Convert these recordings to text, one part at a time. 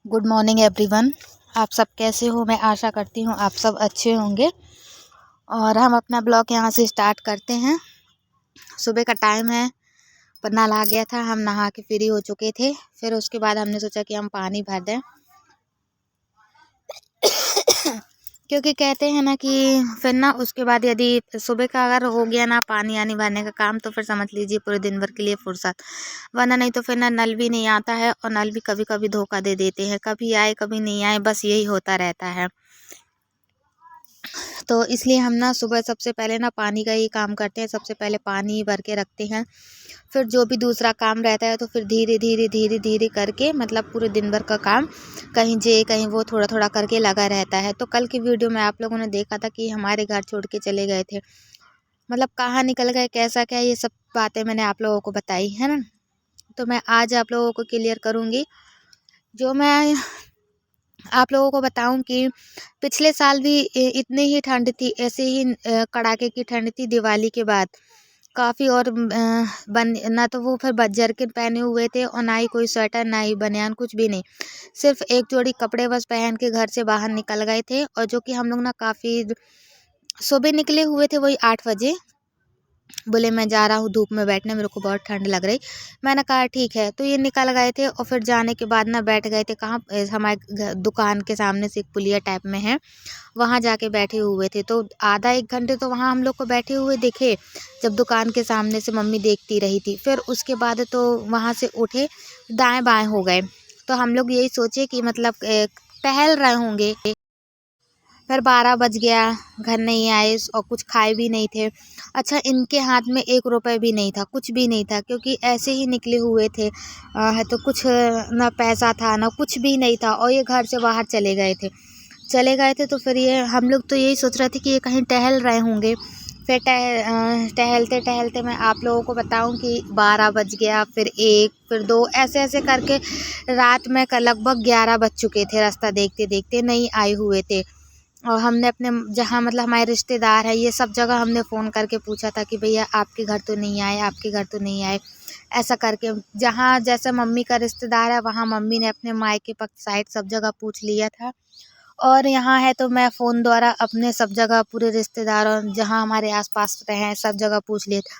Good morning everyone. आप सब कैसे हो? मैं आशा करती हूँ आप सब अच्छे होंगे। और हम अपना ब्लॉग यहाँ से स्टार्ट करते हैं। सुबह का टाइम है, पर नल आ गया था, हम नहा के फ्री हो चुके थे। फिर उसके बाद हमने सोचा कि हम पानी भर दें क्योंकि कहते हैं ना कि फिर ना उसके बाद यदि सुबह का अगर हो गया ना पानी आनी भरने का काम, तो फिर समझ लीजिए पूरे दिन भर के लिए फुर्सत। वरना नहीं तो फिर ना नल भी नहीं आता है, और नल भी कभी कभी धोखा दे देते हैं, कभी आए कभी नहीं आए, बस यही होता रहता है। तो इसलिए हम ना सुबह सबसे पहले ना पानी का ही काम करते हैं। सबसे पहले पानी भर के रखते हैं, फिर जो भी दूसरा काम रहता है तो फिर धीरे धीरे धीरे धीरे करके मतलब पूरे दिन भर का काम कहीं जे कहीं वो थोड़ा थोड़ा करके लगा रहता है। तो कल की वीडियो में आप लोगों ने देखा था कि हमारे घर छोड़ के चले गए थे, मतलब कहाँ निकल गए, कैसा क्या, ये सब बातें मैंने आप लोगों को बताई है ना। तो मैं आज आप लोगों को क्लियर करूँगी। जो मैं आप लोगों को बताऊं कि पिछले साल भी इतनी ही ठंड थी, ऐसे ही कड़ाके की ठंड थी दिवाली के बाद काफ़ी। और बन ना तो वो फिर जरकिन पहने हुए थे, और ना ही कोई स्वेटर, ना ही बनियान, कुछ भी नहीं। सिर्फ एक जोड़ी कपड़े बस पहन के घर से बाहर निकल गए थे। और जो कि हम लोग ना काफ़ी सुबह निकले हुए थे, वही 8 बजे। बोले मैं जा रहा हूँ धूप में बैठने, मेरे को बहुत ठंड लग रही। मैंने कहा ठीक है, तो ये निकल गए थे। और फिर जाने के बाद ना बैठ गए थे कहाँ, हमारे दुकान के सामने से एक पुलिया टाइप में है, वहाँ जाके बैठे हुए थे। तो आधा एक घंटे तो वहाँ हम लोग को बैठे हुए दिखे, जब दुकान के सामने से मम्मी देखती रही थी। फिर उसके बाद तो वहाँ से उठे, दाएं बाएं हो गए। तो हम लोग यही सोचे कि मतलब टहल रहे होंगे। फिर 12 बज गया, घर नहीं आए और कुछ खाए भी नहीं थे। अच्छा, इनके हाथ में 1 रुपये भी नहीं था, कुछ भी नहीं था, क्योंकि ऐसे ही निकले हुए थे। तो कुछ ना पैसा था ना कुछ भी नहीं था, और ये घर से बाहर चले गए थे। तो फिर ये हम लोग तो यही सोच रहे थे कि ये कहीं टहल रहे होंगे। फिर टहलते टहलते मैं आप लोगों को बताऊं कि 12 बज गया, फिर 1, फिर 2, ऐसे ऐसे करके रात में लगभग 11 बज चुके थे। रास्ता देखते देखते नहीं आए हुए थे। और हमने अपने जहाँ मतलब हमारे रिश्तेदार है, ये सब जगह हमने फ़ोन करके पूछा था कि भैया आपके घर तो नहीं आए, आपके घर तो नहीं आए। ऐसा करके जहाँ जैसे मम्मी का रिश्तेदार है, वहाँ मम्मी ने अपने मायके पक्ष साइड सब जगह पूछ लिया था। और यहाँ है तो मैं फ़ोन द्वारा अपने सब जगह पूरे रिश्तेदारों जहाँ हमारे आसपास रहे हैं सब जगह पूछ लिए थे।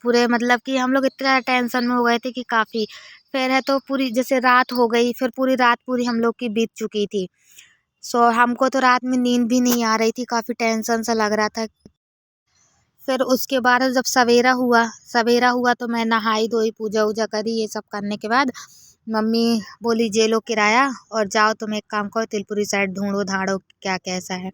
पूरे मतलब कि हम लोग इतना टेंशन में हो गए थे कि काफ़ी। फिर है तो पूरी जैसे रात हो गई, फिर पूरी रात पूरी हम लोग की बीत चुकी थी। सो हमको तो रात में नींद भी नहीं आ रही थी, काफ़ी टेंशन सा लग रहा था। फिर उसके बाद जब सवेरा हुआ तो मैं नहाई धोई, पूजा वूजा करी। ये सब करने के बाद मम्मी बोली जे लो किराया, और जाओ तुम एक काम करो, तिलपुरी साइड ढूंढो धाड़ो क्या कैसा है।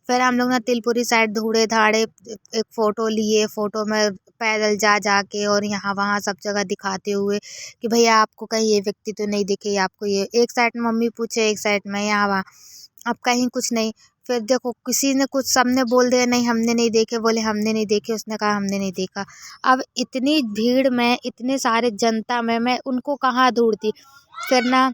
फिर हम लोग ना तिलपुरी साइड ढूंढे धाड़े, एक फ़ोटो लिए, फ़ोटो में पैदल जा जा के और यहाँ वहाँ सब जगह दिखाते हुए कि भैया आपको कहीं ये व्यक्ति तो नहीं दिखे, आपको ये। एक साइड मम्मी पूछे, एक साइड में यहाँ वहाँ, अब कहीं कुछ नहीं। फिर देखो किसी ने कुछ, सबने बोल दिया नहीं हमने नहीं देखे, बोले हमने नहीं देखे, उसने कहा हमने नहीं देखा। अब इतनी भीड़ में, इतने सारे जनता में मैं उनको कहाँ ढूंढती। फिर ना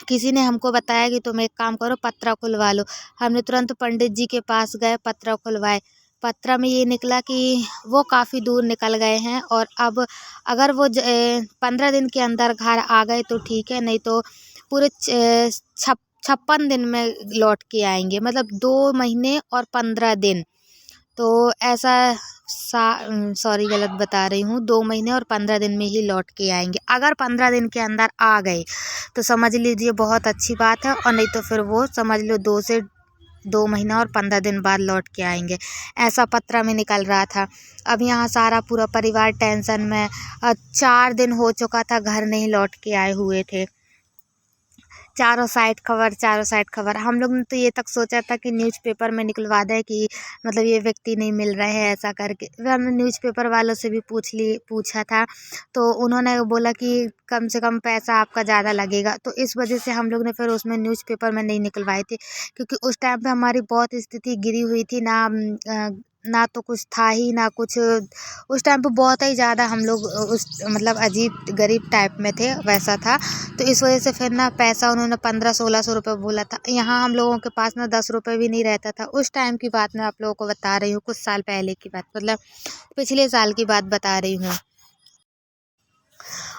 किसी ने हमको बताया कि तुम एक काम करो, पत्रा खुलवा लो। हमने तुरंत पंडित जी के पास गए, पत्रा खुलवाए। पत्रा में ये निकला कि वो काफ़ी दूर निकल गए हैं, और अब अगर वो 15 दिन के अंदर घर आ गए तो ठीक है, नहीं तो पूरे 56 दिन में लौट के आएंगे, मतलब 2 महीने और 15 दिन। तो ऐसा सॉरी गलत बता रही हूँ, 2 महीने और 15 दिन में ही लौट के आएंगे। अगर 15 दिन के अंदर आ गए तो समझ लीजिए बहुत अच्छी बात है, और नहीं तो फिर वो समझ लो 2 महीना और 15 दिन बाद लौट के आएंगे। ऐसा पत्रा में निकल रहा था। अब यहाँ सारा पूरा परिवार टेंशन में। 4 दिन हो चुका था घर नहीं लौट के आए हुए थे। चारों साइड खबर, चारों साइड खबर। हम लोग ने तो ये तक सोचा था कि न्यूज़पेपर में निकलवा दें कि मतलब ये व्यक्ति नहीं मिल रहे हैं, ऐसा करके। फिर हमने न्यूज़पेपर वालों से भी पूछा था, तो उन्होंने बोला कि कम से कम पैसा आपका ज़्यादा लगेगा। तो इस वजह से हम लोग ने फिर उसमें न्यूज़पेपर में नहीं निकलवाए थे, क्योंकि उस टाइम पे हमारी बहुत स्थिति गिरी हुई थी ना। ना तो कुछ था ही ना कुछ। उस टाइम पे बहुत ही ज़्यादा हम लोग उस मतलब अजीब गरीब टाइप में थे, वैसा था। तो इस वजह से फिर ना पैसा उन्होंने 1500-1600 रुपये बोला था। यहाँ हम लोगों के पास ना 10 रुपये भी नहीं रहता था। उस टाइम की बात मैं आप लोगों को बता रही हूँ, कुछ साल पहले की बात, मतलब पिछले साल की बात बता रही हूँ।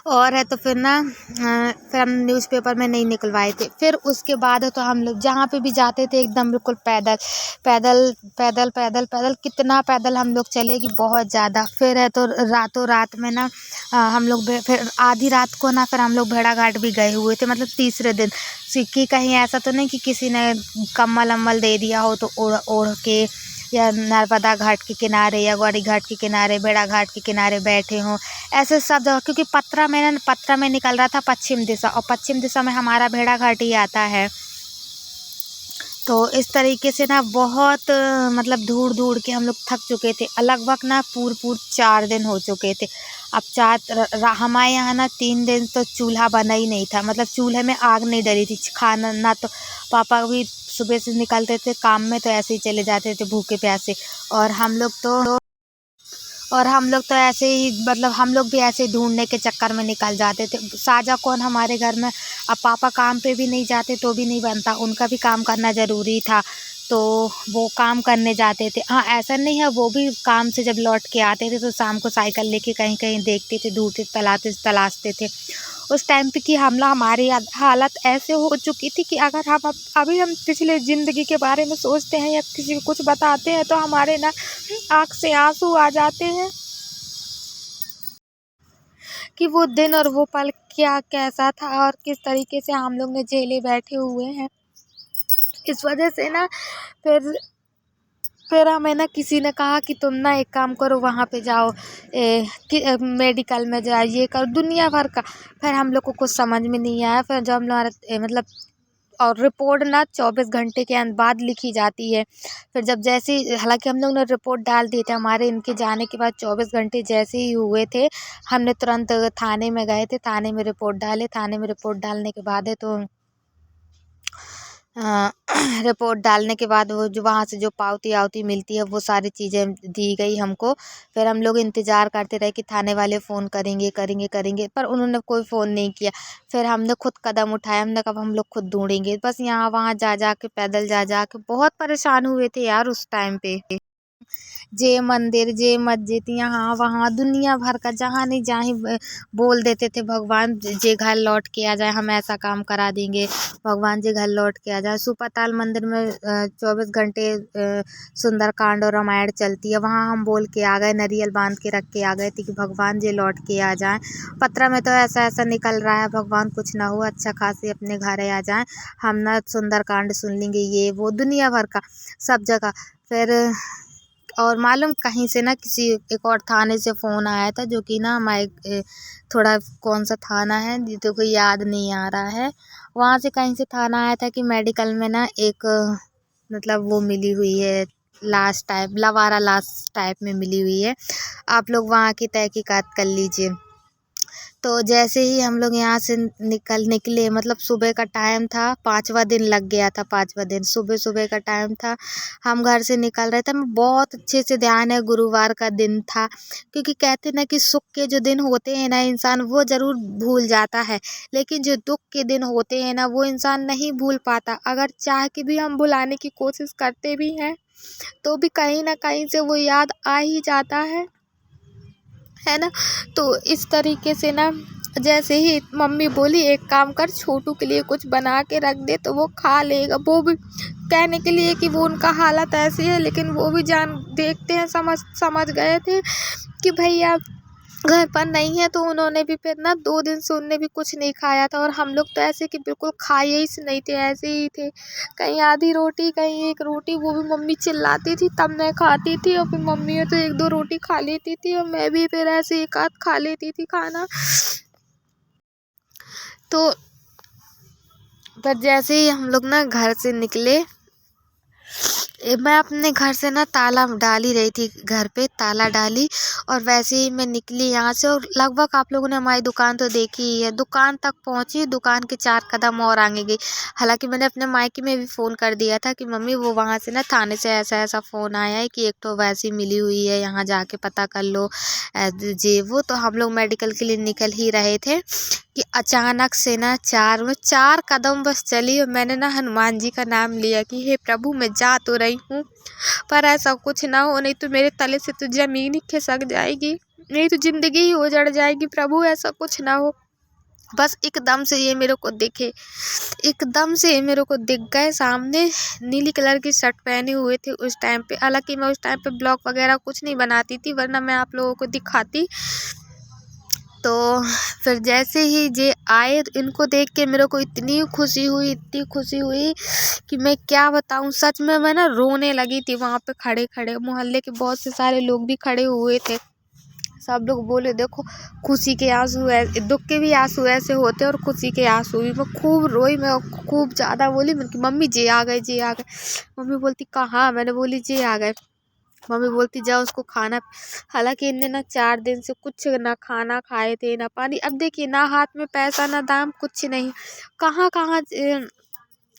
और है तो फिर ना फिर हम न्यूज़पेपर में नहीं निकलवाए थे। फिर उसके बाद है तो हम लोग जहाँ पे भी जाते थे एकदम बिल्कुल पैदल पैदल पैदल पैदल पैदल कितना पैदल हम लोग चले कि बहुत ज़्यादा। फिर है तो रातों रात में ना हम लोग फिर आधी रात को ना फिर हम लोग भेड़ाघाट भी गए हुए थे, मतलब तीसरे दिन। कि कहीं ऐसा तो नहीं कि किसी ने कम्बल अम्बल दे दिया हो तो ओढ़ ओढ़ के, या नर्मदा घाट के किनारे या गौरी घाट के किनारे भेड़ाघाट के किनारे बैठे हों, ऐसे सब जगह। क्योंकि पतरा में निकल रहा था पश्चिम दिशा, और पश्चिम दिशा में हमारा भेड़ाघाट ही आता है। तो इस तरीके से ना बहुत मतलब ढूंढ के हम लोग थक चुके थे। लगभग ना पूर 4 दिन हो चुके थे। अब हमारे यहाँ ना 3 दिन तो चूल्हा बना ही नहीं था, मतलब चूल्हे में आग नहीं डली थी। खाना ना तो पापा भी सुबह से निकलते थे काम में तो ऐसे ही चले जाते थे भूखे प्यासे, और हम लोग तो ऐसे ही, मतलब हम लोग भी ऐसे ही ढूंढने के चक्कर में निकल जाते थे। साजा कौन हमारे घर में, अब पापा काम पे भी नहीं जाते तो भी नहीं बनता, उनका भी काम करना ज़रूरी था, तो वो काम करने जाते थे। हाँ, ऐसा नहीं है, वो भी काम से जब लौट के आते थे तो शाम को साइकिल लेके कहीं कहीं देखते थे, ढूंढते तलाशते थे। उस टाइम पे कि हमारी हालत ऐसे हो चुकी थी कि अगर अभी हम पिछले ज़िंदगी के बारे में सोचते हैं या किसी को कुछ बताते हैं तो हमारे ना आँख से आंसू आ जाते हैं कि वो दिन और वो पल क्या कैसा था और किस तरीके से हम लोग ने झेले बैठे हुए हैं। इस वजह से ना फिर हमें ना किसी ने कहा कि तुम ना एक काम करो, वहाँ पे जाओ, मेडिकल में जाओ, ये करो, दुनिया भर का। फिर हम लोग को कुछ समझ में नहीं आया। फिर जब मतलब और रिपोर्ट ना 24 घंटे के बाद लिखी जाती है। फिर जब जैसे ही, हालांकि हम लोग ने रिपोर्ट डाल दिए थे, हमारे इनके जाने के बाद 24 घंटे जैसे ही हुए थे, हमने तुरंत थाने में गए थे, थाने में रिपोर्ट डाले। थाने में रिपोर्ट डालने के बाद है तो रिपोर्ट डालने के बाद वो जो वहाँ से जो पावती आवती मिलती है वो सारी चीज़ें दी गई हमको। फिर हम लोग इंतज़ार करते रहे कि थाने वाले फ़ोन करेंगे, पर उन्होंने कोई फ़ोन नहीं किया। फिर हमने खुद कदम उठाया, हमने कहा हम लोग खुद ढूंढेंगे। बस यहाँ वहाँ जा के पैदल जा के बहुत परेशान हुए थे यार उस टाइम पे। जे मंदिर, जे मस्जिद, यहाँ वहाँ दुनिया भर का, जहाँ नहीं जहाँ बोल देते थे भगवान जे घर लौट के आ जाए, हम ऐसा काम करा देंगे, भगवान जी घर लौट के आ जाए। सुपरताल मंदिर में 24 घंटे सुंदरकांड और रामायण चलती है, वहाँ हम बोल के आ गए, नारियल बांध के रख के आ गए थे कि भगवान जी लौट के आ जाएं। पत्रा में तो ऐसा ऐसा निकल रहा है, भगवान कुछ ना हो, अच्छा खासे अपने घर आ जाएं, हम ना सुंदरकांड सुन लेंगे, ये वो दुनिया भर का सब जगह। फिर और मालूम कहीं से ना किसी एक और थाने से फ़ोन आया था, जो कि ना हमारे थोड़ा कौन सा थाना है ये तो कोई याद नहीं आ रहा है, वहाँ से कहीं से थाना आया था कि मेडिकल में ना एक मतलब वो मिली हुई है, लाश टाइप, लवारा लाश टाइप में मिली हुई है, आप लोग वहाँ की तहकीकात कर लीजिए। तो जैसे ही हम लोग यहाँ से निकले, मतलब सुबह का टाइम था, 5वां दिन लग गया था, 5वां दिन सुबह का टाइम था, हम घर से निकल रहे थे। हमें बहुत अच्छे से ध्यान है गुरुवार का दिन था, क्योंकि कहते ना कि सुख के जो दिन होते हैं ना इंसान वो ज़रूर भूल जाता है, लेकिन जो दुख के दिन होते हैं ना वो इंसान नहीं भूल पाता। अगर चाह के भी हम भुलाने की कोशिश करते भी हैं तो भी कहीं ना कहीं से वो याद आ ही जाता है ना। तो इस तरीके से ना जैसे ही मम्मी बोली एक काम कर, छोटू के लिए कुछ बना के रख दे तो वो खा लेगा, वो भी कहने के लिए कि वो उनका हालत ऐसी है, लेकिन वो भी देखते हैं समझ गए थे कि भैया घर पर नहीं है, तो उन्होंने भी फिर ना 2 दिन से उनने भी कुछ नहीं खाया था। और हम लोग तो ऐसे कि बिल्कुल खाए ही से नहीं थे, ऐसे ही थे, कहीं आधी रोटी कहीं एक रोटी, वो भी मम्मी चिल्लाती थी तब मैं खाती थी, और फिर मम्मी तो 1-2 रोटी खा लेती थी और मैं भी फिर ऐसे एक आध खा लेती थी खाना। तो पर जैसे ही हम लोग ना घर से निकले, मैं अपने घर से ना ताला डाल ही रही थी, घर पे ताला डाली और वैसे ही मैं निकली यहाँ से, और लगभग आप लोगों ने हमारी दुकान तो देखी ही है, दुकान तक पहुँची, दुकान के 4 कदम और आगे गई। हालांकि मैंने अपने मायके में भी फ़ोन कर दिया था कि मम्मी वो वहाँ से ना थाने से ऐसा ऐसा फ़ोन आया है कि एक तो वैसी मिली हुई है, यहाँ जाके पता कर लो जी वो। तो हम लोग मेडिकल के लिए निकल ही रहे थे कि अचानक से ना 4 कदम बस चली और मैंने ना हनुमान जी का नाम लिया कि हे प्रभु मैं जा तो रही हूँ, पर ऐसा कुछ ना हो, नहीं तो मेरे तले से तो ज़मीन ही खिसक जाएगी। नहीं तो ज़िंदगी ही उजड़ जाएगी। प्रभु ऐसा कुछ ना हो। बस एकदम से ये मेरे को दिखे, एकदम से ये मेरे को दिख गए सामने। नीली कलर की शर्ट पहने हुए थे उस टाइम पे। हालांकि मैं उस टाइम पे ब्लॉग वगैरह कुछ नहीं बनाती थी, वरना मैं आप लोगों को दिखाती। तो फिर जैसे ही ये आए तो इनको देख के मेरे को इतनी खुशी हुई, इतनी खुशी हुई कि मैं क्या बताऊं। सच में मैं ना रोने लगी थी वहाँ पे खड़े खड़े। मोहल्ले के बहुत से सारे लोग भी खड़े हुए थे। सब लोग बोले देखो खुशी के आंसू दुख के भी आंसू ऐसे होते और खुशी के आंसू भी। मैं खूब रोई, मैं खूब ज़्यादा बोली। मैंने कहा मम्मी जी आ गए, जी आ गए। मम्मी बोलती कहाँ? मैंने बोली जी आ गए। मम्मी बोलती जाओ उसको खाना। हालांकि इनने ना 4 दिन से कुछ ना खाना खाए थे ना पानी। अब देखिए ना हाथ में पैसा ना दाम, कुछ नहीं। कहाँ कहाँ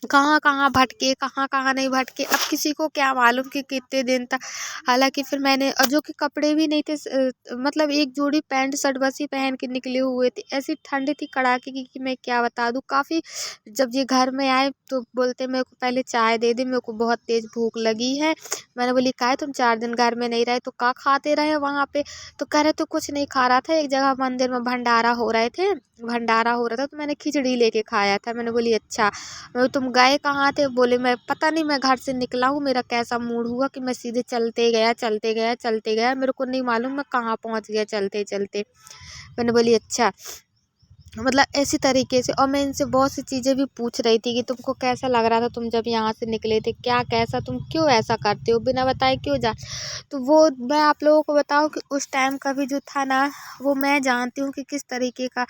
कहाँ कहाँ भटके, कहाँ कहाँ नहीं भटके। अब किसी को क्या मालूम कि कितने दिन तक। हालांकि फिर मैंने और जो कि कपड़े भी नहीं थे, मतलब एक जोड़ी पैंट शर्ट बस ही पहन के निकले हुए थे। ऐसी ठंड थी कड़ाके की कि मैं क्या बता दूँ। काफ़ी जब ये घर में आए तो बोलते मेरे को पहले चाय दे दे, मेरे को बहुत तेज़ भूख लगी है। मैंने बोली काहे तुम 4 दिन घर में नहीं रहे तो का खाते रहे वहाँ पे? तो कह रहे तो कुछ नहीं खा रहा था, एक जगह मंदिर में भंडारा हो रहे थे, भंडारा हो रहा था तो मैंने खिचड़ी लेके खाया था। मैंने बोली अच्छा। मैं तुम गए कहाँ थे? बोले मैं पता नहीं, मैं घर से निकला हूँ, मेरा कैसा मूड हुआ कि मैं सीधे चलते गया चलते गया चलते गया, मेरे को नहीं मालूम मैं कहाँ पहुँच गया चलते चलते। मैंने बोली अच्छा। मतलब ऐसी तरीके से। और मैं इनसे बहुत सी चीज़ें भी पूछ रही थी कि तुमको कैसा लग रहा था तुम जब यहाँ से निकले थे, क्या कैसा, तुम क्यों ऐसा करते हो, बिना बताए क्यों जा। तो वो मैं आप लोगों को बताऊँ कि उस टाइम का भी जो था ना, वो मैं जानती हूँ कि किस तरीके का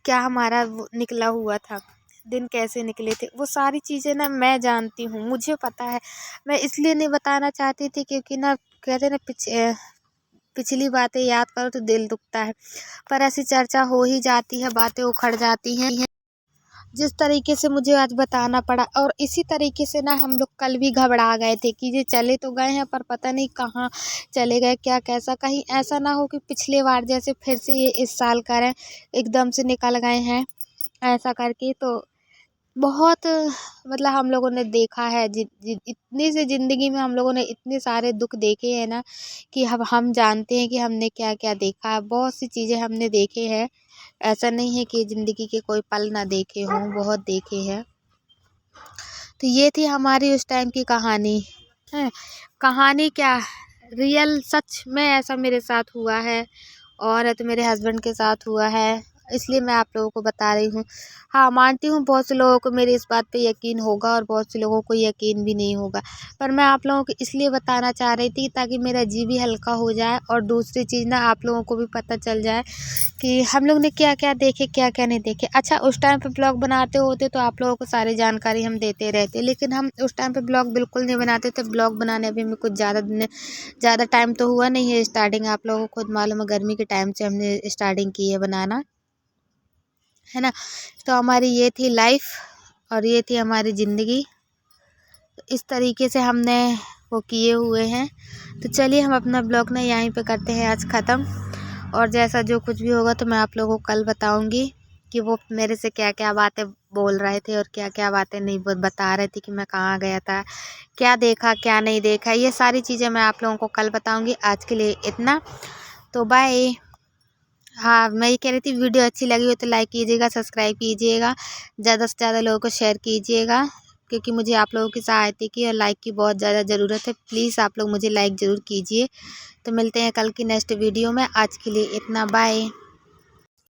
क्या हमारा वो निकला हुआ था, दिन कैसे निकले थे। वो सारी चीज़ें ना मैं जानती हूँ, मुझे पता है। मैं इसलिए नहीं बताना चाहती थी क्योंकि ना कहते ना पिछली बातें याद करो तो दिल दुखता है। पर ऐसी चर्चा हो ही जाती है, बातें उखड़ जाती हैं। जिस तरीके से मुझे आज बताना पड़ा, और इसी तरीके से ना हम लोग कल भी घबरा गए थे कि ये चले तो गए हैं पर पता नहीं कहाँ चले गए, क्या कैसा। कहीं ऐसा ना हो कि पिछले बार जैसे फिर से ये इस साल करें, एकदम से निकल गए हैं ऐसा करके। तो बहुत मतलब हम लोगों ने देखा है इतनी सी ज़िंदगी में हम लोगों ने इतने सारे दुख देखे हैं ना कि हम जानते हैं कि हमने क्या क्या देखा है। बहुत सी चीज़ें हमने देखे हैं। ऐसा नहीं है कि ज़िंदगी के कोई पल ना देखे हों, बहुत देखे हैं। तो ये थी हमारी उस टाइम की कहानी है। कहानी क्या, रियल सच में ऐसा मेरे साथ हुआ है और तो मेरे हस्बैंड के साथ हुआ है, इसलिए मैं आप लोगों को बता रही हूँ। हाँ, मानती हूँ बहुत से लोगों को मेरी इस बात पे यकीन होगा और बहुत से लोगों को यकीन भी नहीं होगा, पर मैं आप लोगों को इसलिए बताना चाह रही थी ताकि मेरा जी भी हल्का हो जाए और दूसरी चीज़ ना आप लोगों को भी पता चल जाए कि हम लोग ने क्या क्या देखे, क्या क्या नहीं देखे। अच्छा, उस टाइम पे ब्लॉग बनाते होते तो आप लोगों को सारी जानकारी हम देते रहते, लेकिन हम उस टाइम पे ब्लॉग बिल्कुल नहीं बनाते थे। ब्लॉग बनाने अभी में कुछ ज़्यादा टाइम तो हुआ नहीं है। स्टार्टिंग आप लोगों को खुद मालूम है, गर्मी के टाइम से हमने स्टार्टिंग की है बनाना, है ना। तो हमारी ये थी लाइफ और ये थी हमारी ज़िंदगी। तो इस तरीके से हमने वो किए हुए हैं। तो चलिए हम अपना ब्लॉग ना यहीं पे करते हैं आज ख़त्म, और जैसा जो कुछ भी होगा तो मैं आप लोगों को कल बताऊंगी कि वो मेरे से क्या क्या बातें बोल रहे थे और क्या क्या बातें नहीं बता रहे थे कि मैं कहाँ गया था, क्या देखा क्या नहीं देखा। ये सारी चीज़ें मैं आप लोगों को कल बताऊंगी। आज के लिए इतना, तो बाय। हाँ, मैं ये कह रही थी वीडियो अच्छी लगी हो तो लाइक कीजिएगा, सब्सक्राइब कीजिएगा, ज़्यादा से ज़्यादा लोगों को शेयर कीजिएगा, क्योंकि मुझे आप लोगों की सहायता की और लाइक की बहुत ज़्यादा ज़रूरत है। प्लीज़ आप लोग मुझे लाइक ज़रूर कीजिए। तो मिलते हैं कल की नेक्स्ट वीडियो में। आज के लिए इतना, बाय।